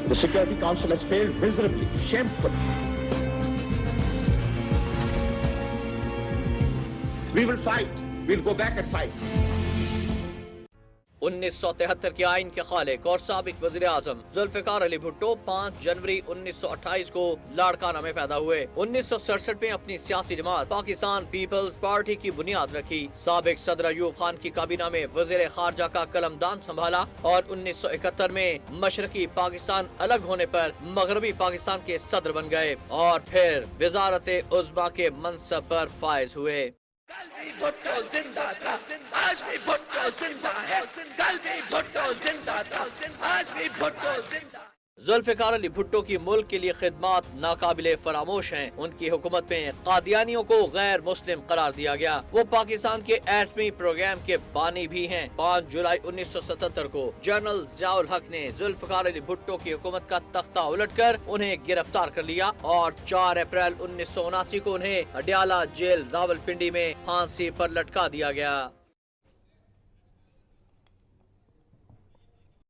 The Security Council has failed miserably, shamefully. We will fight. We'll go back and fight. 1973 کے آئین کے خالق اور سابق وزیر اعظم ذوالفقار علی بھٹو 5 جنوری 1928 کو لاڑکانہ میں پیدا ہوئے۔ 1967 میں اپنی سیاسی جماعت پاکستان پیپلز پارٹی کی بنیاد رکھی۔ سابق صدر ایوب خان کی کابینہ میں وزیر خارجہ کا قلمدان سنبھالا اور 1971 میں مشرقی پاکستان الگ ہونے پر مغربی پاکستان کے صدر بن گئے اور پھر وزارت عظمیٰ کے منصب پر فائز ہوئے۔ کل بھی بھٹو زندہ تھا، آج بھی بھٹو زندہ ہے، کل بھی بھٹو زندہ تھا، آج بھی بھٹو زندہ۔ ذوالفقار علی بھٹو کی ملک کے لیے خدمات ناقابل فراموش ہیں۔ ان کی حکومت میں قادیانیوں کو غیر مسلم قرار دیا گیا۔ وہ پاکستان کے ایٹمی پروگرام کے بانی بھی ہیں۔ 5 جولائی 1977 کو جنرل ضیاء الحق نے ذوالفقار علی بھٹو کی حکومت کا تختہ الٹ کر انہیں گرفتار کر لیا اور 4 اپریل 1979 کو انہیں اڈیالہ جیل راولپنڈی میں پھانسی پر لٹکا دیا گیا۔